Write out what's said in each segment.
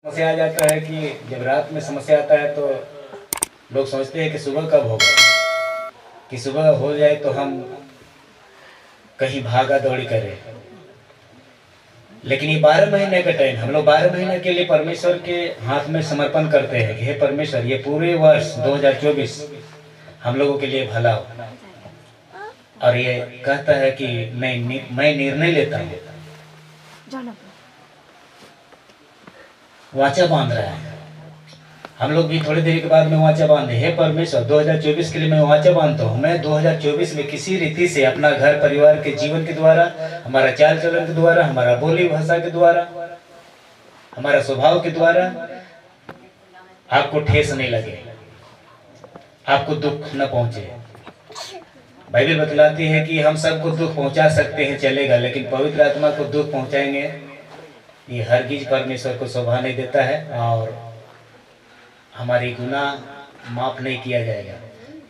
समस्या आ जाता है कि जब रात में समस्या आता है तो लोग सोचते हैं कि सुबह कब होगा, कि सुबह हो जाए तो हम कहीं भागा दौड़ी करें। लेकिन ये 12 महीने का टाइम, हम लोग 12 महीने के लिए परमेश्वर के हाथ में समर्पण करते हैं कि हे परमेश्वर, ये पूरे वर्ष 2024 हम लोगों के लिए भला हो। और ये कहता है कि नहीं, मैं निर्णय लेता हूँ, वाचा बांध रहा है। हम लोग भी थोड़ी देर के बाद में वाचा बांधे, हे परमेश्वर 2024 के लिए मैं वाचा बांधता हूँ। मैं 2024 में किसी रीति से अपना घर परिवार के जीवन के द्वारा, हमारा चाल चलन के द्वारा, हमारा बोली भाषा के द्वारा, हमारा स्वभाव के द्वारा आपको ठेस नहीं लगे, आपको दुख न पहुंचे। बाइबल बतलाती है कि हम सबको दुख पहुंचा सकते हैं, चलेगा, लेकिन पवित्र आत्मा को दुख पहुंचाएंगे ये हरगिज परमेश्वर को शोभा नहीं देता है और हमारी गुनाह माफ नहीं किया जाएगा।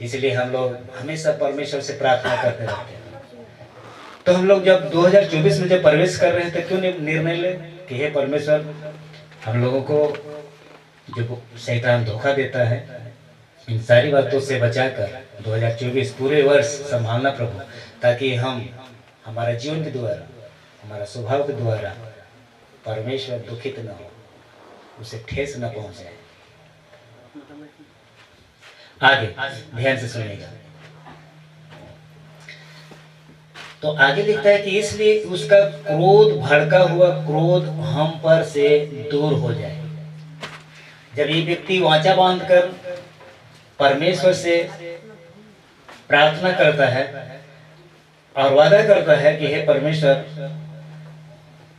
इसलिए हम लोग हमेशा परमेश्वर से प्रार्थना करते रहते हैं। तो हम लोग जब 2024 में जब प्रवेश कर रहे हैं तो क्यों निर्णय ले कि हे परमेश्वर, हम लोगों को जो शैतान धोखा देता है इन सारी बातों से बचाकर 2024 पूरे वर्ष संभालना प्रभु, ताकि हम हमारा जीवन के द्वारा, हमारा स्वभाव के द्वारा परमेश्वर दुखित न हो, उसे ठेस न पहुंचे। आगे ध्यान से सुनिएगा। तो आगे लिखता है कि इसलिए उसका क्रोध, भड़का हुआ क्रोध हम पर से दूर हो जाए। जब ये व्यक्ति वाचा बांधकर परमेश्वर से प्रार्थना करता है और वादा करता है कि हे परमेश्वर,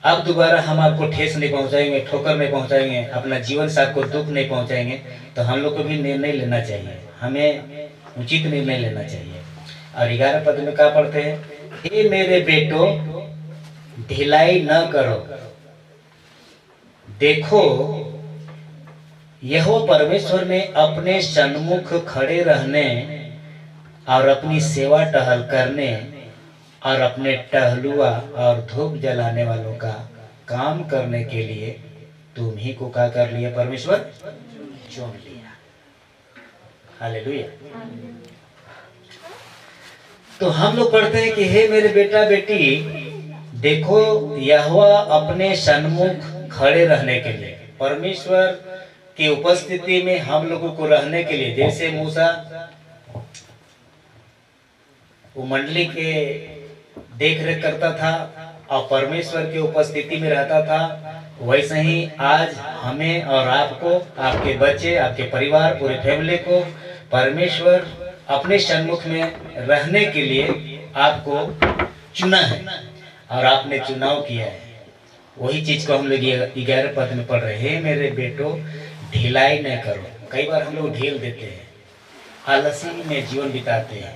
अब दोबारा हम आपको ठेस नहीं पहुंचाएंगे, ठोकर नहीं पहुंचाएंगे, अपना जीवन से आपको दुख नहीं पहुंचाएंगे, तो हम लोग को भी निर्णय लेना चाहिए, हमें उचित निर्णय लेना चाहिए। और 11 पद में क्या पढ़ते हैं, हे मेरे बेटो ढिलाई न करो, देखो यहोवा परमेश्वर ने अपने सन्मुख खड़े रहने और अपनी सेवा टहल करने और अपने टहलुआ और धूप जलाने वालों का काम करने के लिए तुम ही को क्या कर लिया, परमेश्वर चुन लिया। हालेलुया। तो हम लोग पढ़ते हैं कि हे मेरे बेटा बेटी, देखो यहोवा अपने सन्मुख खड़े रहने के लिए, परमेश्वर की उपस्थिति में हम लोगों को रहने के लिए, जैसे मूसा वो मंडली के देख रेख करता था और परमेश्वर की उपस्थिति में रहता था, वैसे ही आज हमें और आपको, आपके बच्चे, आपके परिवार, पूरे फैमिली को परमेश्वर अपने सन्मुख में रहने के लिए आपको चुना है और आपने चुनाव किया है। वही चीज को हम लोग 11 पद में पढ़ रहे हैं, मेरे बेटो ढिलाई न करो। कई बार हम लोग ढील देते हैं, आलसी में जीवन बिताते हैं,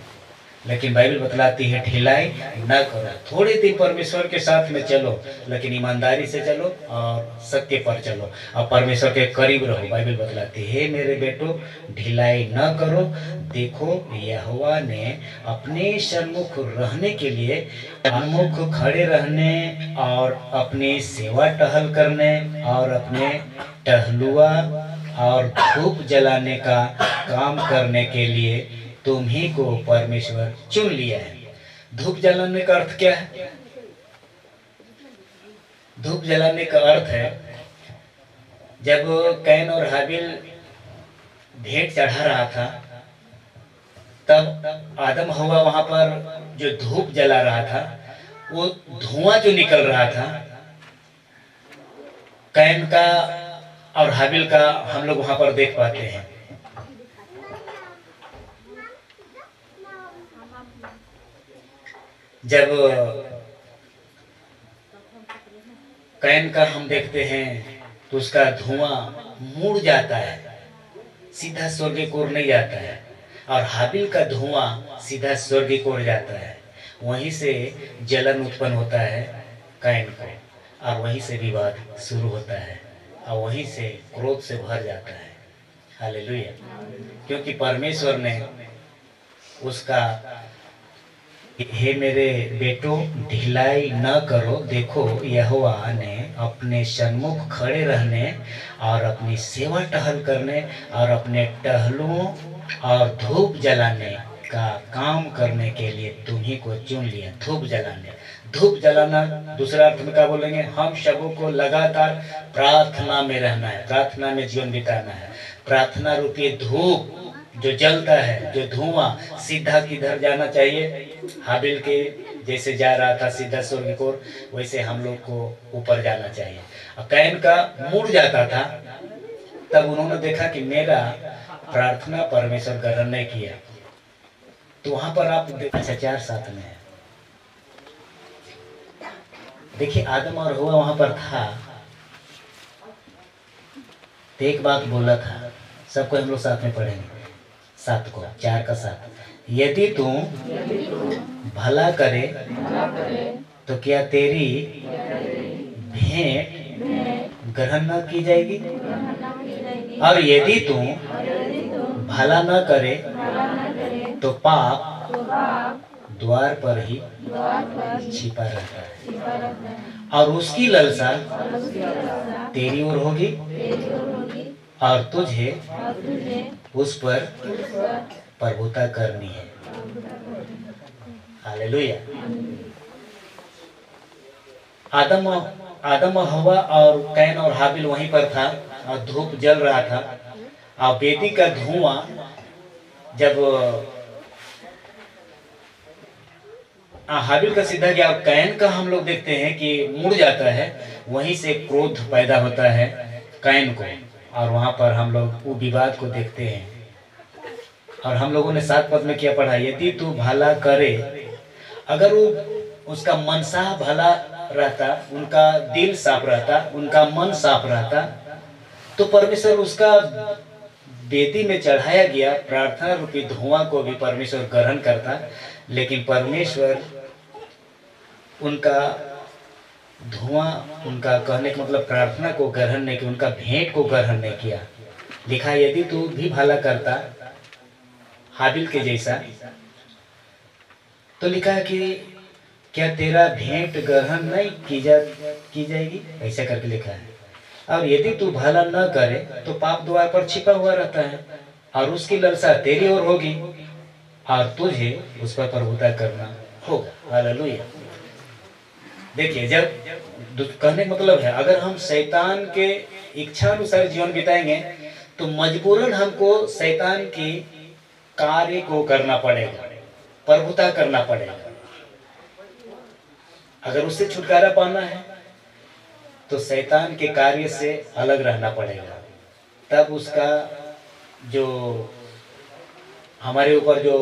लेकिन बाइबल बतलाती है ढिलाई न करो। थोड़े दिन परमेश्वर के साथ में चलो, लेकिन ईमानदारी से चलो और सत्य पर चलो और परमेश्वर के करीब रहो। बाइबल बतलाती है, मेरे बेटो ढिलाई न करो, देखो यहोवा ने अपने सन्मुख रहने के लिए, सन्मुख खड़े रहने और अपनी सेवा टहल करने और अपने टहलुआ और धूप जलाने का काम करने के लिए तुम ही को परमेश्वर चुन लिया है। धूप जलाने का अर्थ क्या है? धूप जलाने का अर्थ है जब कैन और हाबिल भेंट चढ़ा रहा था, तब आदम हवा वहां पर जो धूप जला रहा था, वो धुआं जो निकल रहा था कैन का और हाबिल का, हम लोग वहां पर देख पाते हैं। जब कैन का हम देखते हैं तो उसका धुआं मुड़ जाता है, सीधा स्वर्ग की ओर नहीं जाता है, और हाबिल का धुआं सीधा स्वर्ग की ओर जाता है। वहीं से जलन उत्पन्न होता है कैन को, और वहीं से विवाद शुरू होता है और वहीं से क्रोध से भर जाता है। हालेलुया। क्योंकि परमेश्वर ने उसका हे मेरे बेटों, ढिलाई न करो, देखो यहोवा ने अपने सन्मुख खड़े रहने और अपनी सेवा टहल करने और अपने टहलों और धूप जलाने का काम करने के लिए तुम्ही को चुन लिया। धूप जलाने, धूप जलाना दूसरा अर्थ में क्या बोलेंगे, हम सबों को लगातार प्रार्थना में रहना है, प्रार्थना में जीवन बिताना है। प्रार्थना रूपी धूप जो जलता है, जो धुआं सीधा किधर जाना चाहिए, हाबिल के जैसे जा रहा था सीधा स्वर्ग की ओर, वैसे हम लोग को ऊपर जाना चाहिए। और कैन का मुड़ जाता था, तब उन्होंने देखा कि मेरा प्रार्थना परमेश्वर ग्रहण नहीं किया, तो वहां पर आप अच्छा 4:7 में है, देखिए आदम और हवा वहां पर था, तो एक बात बोला था, सबको हम लोग साथ में पढ़ेंगे 7 को, 4 का 7। यदि तू भला करे तो क्या तेरी भेंट ग्रहण न की जाएगी, और यदि तू भला न करे तो पाप द्वार पर ही छिपा रहता है, और उसकी ललसा तेरी ओर होगी और तुझे उस पर प्रभुता करनी है। हालेलुया। आदम और हवा और कैन और हाबिल वहीं पर था और धूप जल रहा था, और वेदी का धुआं जब हाबिल का सीधा गया और कैन का हम लोग देखते हैं कि मुड़ जाता है, वहीं से क्रोध पैदा होता है कैन को, और वहां पर हम लोग वो विवाद को देखते हैं। और हम लोगों ने 7 पद में क्या पढ़ा, यदि तू भला करे, अगर वो उसका मनसा भला रहता, उनका दिल साफ रहता, उनका मन साफ रहता, तो परमेश्वर उसका वेदी में चढ़ाया गया प्रार्थना रूपी धुआं को भी परमेश्वर ग्रहण करता। लेकिन परमेश्वर उनका धुआं, उनका कहने का मतलब प्रार्थना को ग्रहण नहीं किया, उनका भेंट को ग्रहण नहीं किया। लिखा यदि तू भी भला करता हाबिल के जैसा, तो लिखा है कि क्या तेरा भेंट ग्रहण नहीं की जाएगी, ऐसा करके लिखा है। और यदि तू भला न करे तो पाप द्वार पर छिपा हुआ रहता है, और उसकी ललसा तेरी ओर होगी और तुझे उस पर प्रभुता करना होगा। हालेलुया। देखिए, जब कहने का मतलब है, अगर हम शैतान के इच्छा अनुसार जीवन बिताएंगे तो मजबूरन हमको शैतान की कार्य को करना पड़ेगा, प्रभुता करना पड़ेगा। अगर उससे छुटकारा पाना है तो शैतान के कार्य से अलग रहना पड़ेगा, तब उसका जो हमारे ऊपर जो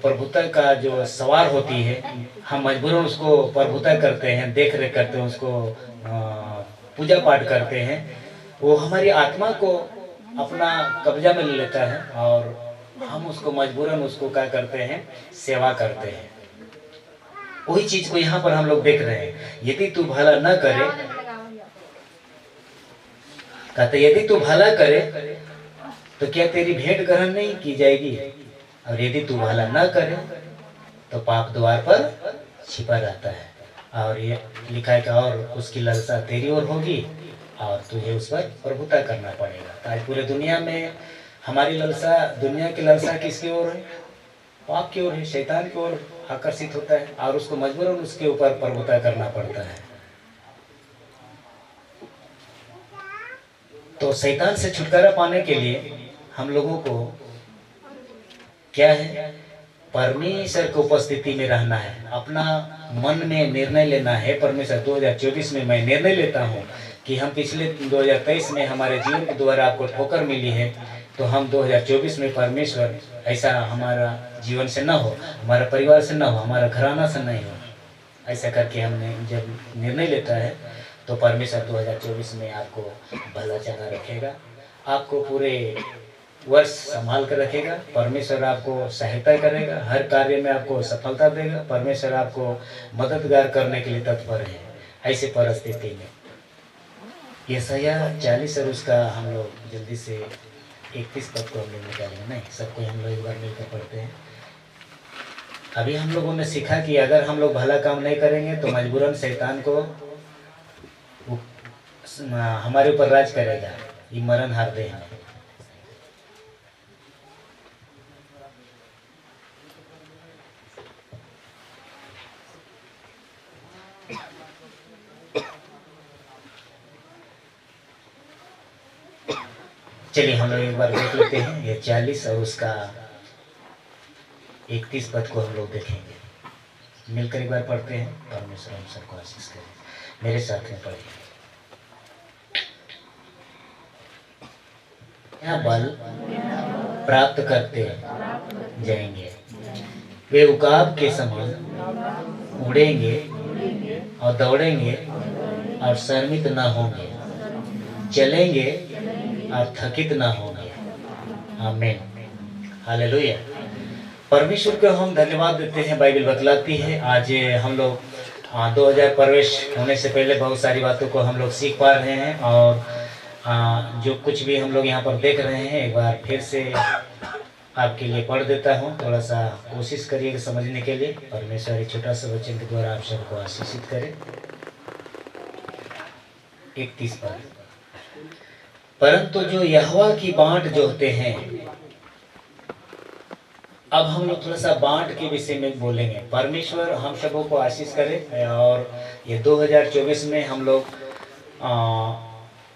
प्रभुता का जो सवार होती है, हम मजबूरन उसको प्रभुता करते हैं, देख रेख करते हैं, उसको पूजा पाठ करते हैं, वो हमारी आत्मा को अपना कब्जा में ले लेता है, और हम उसको मजबूरन उसको क्या करते हैं, सेवा करते हैं। वही चीज को यहाँ पर हम लोग देख रहे हैं। यदि तू भला न करे, कहते यदि तू भला करे तो क्या तेरी भेंट ग्रहण नहीं की जाएगी, और यदि तू भला न करे तो पाप द्वार पर छिपा रहता है। और ये लिखा है कि और उसकी ललसा तेरी ओर होगी और तुझे उस पर प्रभुता करना पड़ेगा। आज पूरे दुनिया में हमारी ललसा, दुनिया की ललसा किसकी ओर है, पाप की ओर है, शैतान की ओर आकर्षित होता है, और उसको मजबूरन उसके ऊपर प्रभुता करना पड़ता है। तो शैतान से छुटकारा पाने के लिए हम लोगों को क्या है, परमेश्वर की उपस्थिति में रहना है, अपना मन में निर्णय लेना है। परमेश्वर 2024 में मैं निर्णय लेता हूँ कि हम पिछले 2023 में हमारे जीवन के द्वारा आपको ठोकर मिली है, तो हम 2024 में परमेश्वर ऐसा हमारा जीवन से न हो, हमारा परिवार से न हो, हमारा घराना से नहीं हो, ऐसा करके हमने जब निर्णय लेता है तो परमेश्वर 2024 में आपको भला चंगा रखेगा, आपको पूरे वर्ष संभाल कर रखेगा। परमेश्वर आपको सहायता करेगा, हर कार्य में आपको सफलता देगा। परमेश्वर आपको मददगार करने के लिए तत्पर है। ऐसे परिस्थिति में यशाया 40 और उसका हम लोग जल्दी से 31 पद को हम लोग निकालेंगे, नहीं सबको हम लोग एक बार मिलकर पढ़ते हैं। अभी हम लोगों ने सीखा कि अगर हम लोग भला काम नहीं करेंगे तो मजबूरन शैतान को हमारे ऊपर राज करेगा, ये मरण हार दे हमें। चलिए हम लोग एक बार देख लेते हैं ये 40 और उसका 31 पद को हम लोग देखेंगे। मिलकर एक बार पढ़ते हैं। परमेश्वर हम सबको आशीष करे। मेरे साथ में पढ़िए। यह बल प्राप्त करते जाएंगे, वे उकाब के समान उड़ेंगे और दौड़ेंगे और शर्मित न होंगे, चलेंगे और थकित ना होंगे। आमीन, हालेलुया। परमेश्वर को हम धन्यवाद देते हैं। बाइबल बतलाती है आज हम लोग 2000 प्रवेश होने से पहले बहुत सारी बातों को हम लोग सीख पा रहे हैं, और जो कुछ भी हम लोग यहाँ पर देख रहे हैं एक बार फिर से आपके लिए पढ़ देता हूँ। थोड़ा सा कोशिश करिए समझने के लिए। परमेश्वर एक छोटा सा वचन के द्वारा आप सबको आशीषित करे। 31 पद। परंतु जो यहोवा की बाँट जोहते हैं, अब हम लोग थोड़ा सा बाँट के विषय में बोलेंगे। परमेश्वर हम सबों को आशीष करे और ये 2024 में हम लोग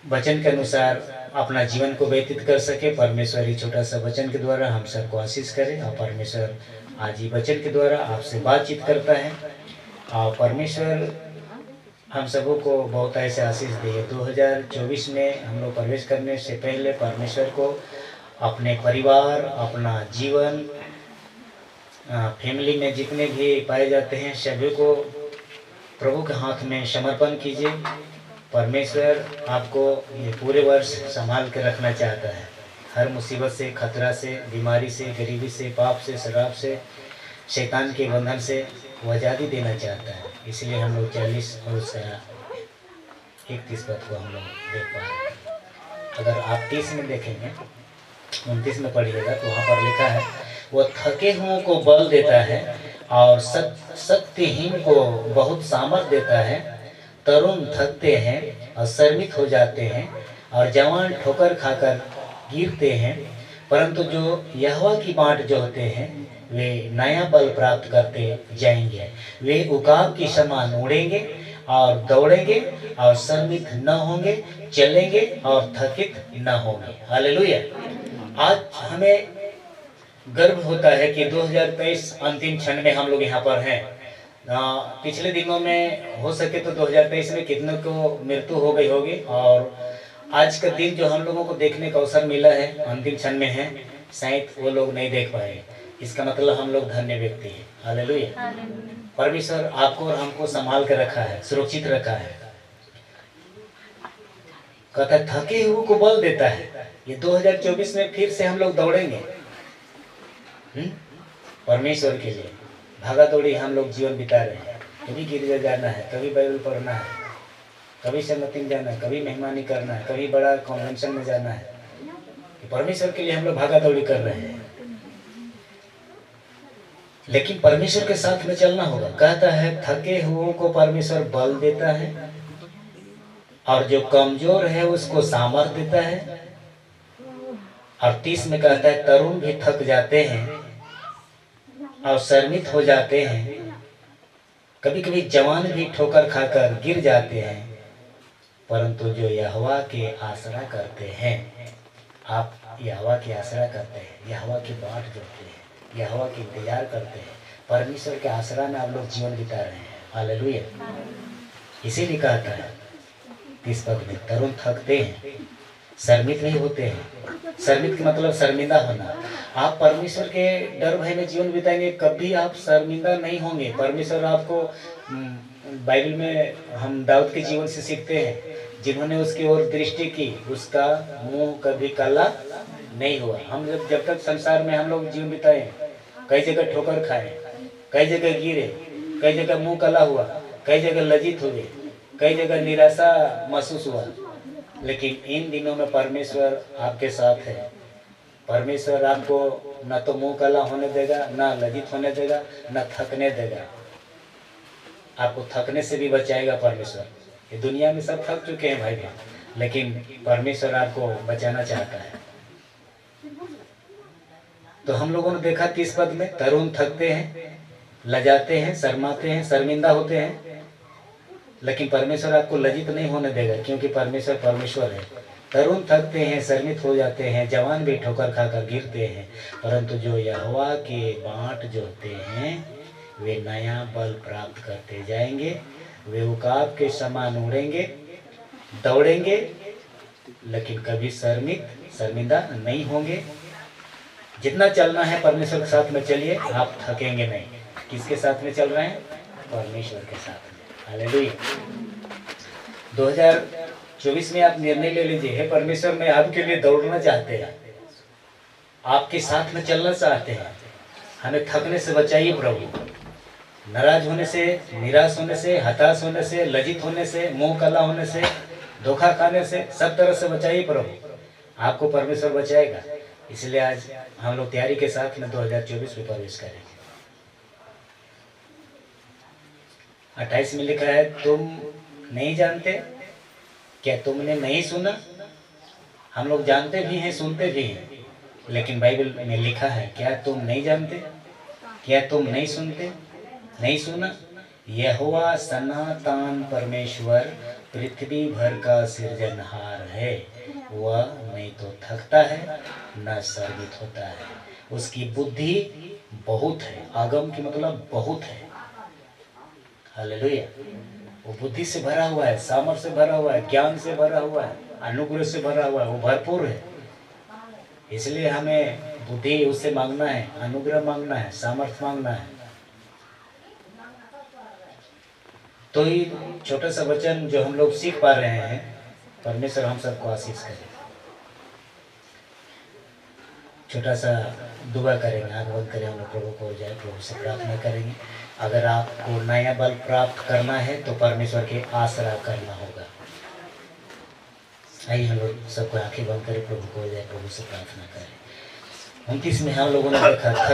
वचन के अनुसार अपना जीवन को व्यतीत कर सके। परमेश्वर ये छोटा सा वचन के द्वारा हम सबको आशीष करे, और परमेश्वर आज ही वचन के द्वारा आपसे बातचीत करता है, और परमेश्वर हम सबों को बहुत ऐसे आशीष दिए। 2024 में हम लोग प्रवेश करने से पहले परमेश्वर को अपने परिवार, अपना जीवन, फैमिली में जितने भी पाए जाते हैं सभी को प्रभु के हाथ में समर्पण कीजिए। परमेश्वर आपको ये पूरे वर्ष संभाल के रखना चाहता है। हर मुसीबत से, खतरा से, बीमारी से, गरीबी से, पाप से, शराब से, शैतान के बंधन से वो आज़ादी देना चाहता है। इसलिए हम लोग 40 और 31 पद को हम लोग देख पा रहे हैं। अगर आप 30 में देखेंगे, 29 में पढ़िएगा तो वहाँ पर लिखा है, वो थके हुओं को बल देता है और शक्तिहीन को बहुत सामर्थ देता है। तरुण थकते हैं और शर्मित हो जाते हैं, और जवान ठोकर खाकर गिरते हैं। परंतु जो यहोवा की बाँट जोहते हैं वे नया बल प्राप्त करते जाएंगे। वे उकाब की समान उड़ेंगे और दौड़ेंगे और शर्मित न होंगे, चलेंगे और थकित न होंगे। हालेलुया। आज हमें गर्व होता है कि 2023 अंतिम क्षण में हम लोग यहाँ पर हैं। पिछले दिनों में हो सके तो 2023 में कितनों को मृत्यु हो गई होगी, और आज का दिन जो हम लोगों को देखने का अवसर मिला है अंतिम क्षण में है, शायद वो लोग नहीं देख पाए। इसका मतलब हम लोग धन्य व्यक्ति हैं। हालेलुया। परमेश्वर आपको और हमको संभाल के रखा है, सुरक्षित रखा है। कहता है थके हुए को बल देता है। ये 2024 में फिर से हम लोग दौड़ेंगे परमेश्वर के लिए। भागा दौड़ी हम लोग जीवन बिता रहे हैं। कभी गिरजा जाना है, कभी बाइबल पढ़ना है, कभी संगति में जाना है, कभी मेहमानी करना है, कभी बड़ा कॉन्वेंशन में जाना है। परमेश्वर के लिए हम लोग भागा दौड़ी कर रहे हैं, लेकिन परमेश्वर के साथ में चलना होगा। कहता है थके हुओं को परमेश्वर बल देता है, और जो कमजोर है उसको सामर्थ देता है। और 30 में कहता है तरुण भी थक जाते हैं और शर्मित हो जाते हैं, कभी कभी जवान भी ठोकर खाकर गिर जाते हैं। परंतु जो यहोवा के आसरा करते हैं, आप यहोवा की आसरा करते हैं, यहोवा की बाट जोड़ते हैं, यहोवा की इंतजार करते हैं, परमेश्वर के आसरा में आप लोग जीवन बिता रहे हैं। हालेलुया। इसीलिए कहता है 30 पद में तरुण थकते हैं, शर्मित नहीं होते हैं। शर्मित का मतलब शर्मिंदा होना। आप परमेश्वर के डर भय में जीवन बिताएंगे, कभी आप शर्मिंदा नहीं होंगे। परमेश्वर आपको बाइबल में हम दाऊद के जीवन से सीखते हैं, जिन्होंने उसकी ओर दृष्टि की उसका मुंह कभी काला नहीं हुआ। हम जब तक संसार में हम लोग जीवन बिताए, कई जगह ठोकर खाए, कई जगह गिरे, कई जगह मुंह काला हुआ, कई जगह लज्जित हुए, कई जगह निराशा महसूस हुआ, लेकिन इन दिनों में परमेश्वर आपके साथ है। परमेश्वर आपको न तो मुंह काला होने देगा, न लज्जित होने देगा, न थकने देगा। आपको थकने से भी बचाएगा परमेश्वर। ये दुनिया में सब थक चुके हैं भाई बहन, लेकिन परमेश्वर आपको बचाना चाहता है। तो हम लोगों ने देखा 30 पद में, तरुण थकते हैं, लजाते हैं, शर्माते हैं, शर्मिंदा होते हैं, लेकिन परमेश्वर आपको लज्जित नहीं होने देगा, क्योंकि परमेश्वर परमेश्वर है। तरुण थकते हैं, शर्मित हो जाते हैं, जवान भी ठोकर खाकर गिरते हैं, परंतु जो यहोवा के बाट जोते हैं वे नया बल प्राप्त करते जाएंगे। वे उकाब के समान उड़ेंगे, दौड़ेंगे, लेकिन कभी शर्मिंदा नहीं होंगे। जितना चलना है परमेश्वर के साथ में चलिए, आप थकेंगे नहीं। किसके साथ में चल रहे हैं? परमेश्वर के साथ में। हालेलुया। 2024 में आप निर्णय ले लीजिए, हे परमेश्वर मैं आपके लिए दौड़ना चाहते हैं, आपके साथ में चलना चाहते हैं। हमें थकने से बचाइए प्रभु, नाराज होने से, निराश होने से, हताश होने से, लज्जित होने से, मुंह काला होने से, धोखा खाने से, सब तरह से बचाइए प्रभु। आपको परमेश्वर बचाएगा। इसलिए आज हम लोग तैयारी के साथ में 2024 में प्रवेश करेंगे। 28 में लिखा है, तुम नहीं जानते क्या? तुमने नहीं सुना? हम लोग जानते भी हैं, सुनते भी हैं, लेकिन बाइबल में लिखा है, क्या तुम नहीं जानते? क्या तुम नहीं सुनते? नहीं सुना? यहोवा सनातन परमेश्वर पृथ्वी भर का सृजनहार है। वह नहीं तो थकता है न शर्मित होता है। उसकी बुद्धि बहुत है। आगम की मतलब बहुत है। हालेलुया। वो बुद्धि से भरा हुआ है, सामर्थ से भरा हुआ है, ज्ञान से भरा हुआ है, अनुग्रह से भरा हुआ है, वो भरपूर है। इसलिए हमें बुद्धि उससे मांगना है, अनुग्रह मांगना है, सामर्थ मांगना है। तो ही छोटा सा वचन जो हम लोग सीख पा रहे हैं, परमेश्वर हम सबको आशीष करे। छोटा सा दुआ करेंगे, आंख बंद करें, हम लोग प्रभु को जाए, प्रभु से प्रार्थना करेंगे। अगर आपको नया बल प्राप्त करना है तो परमेश्वर के आसरा करना होगा। आइए हम लोग सबको आंखें बंद करें, प्रभु को जाए, प्रभु से प्रार्थना करें। 29 में हम लोगों ने देखा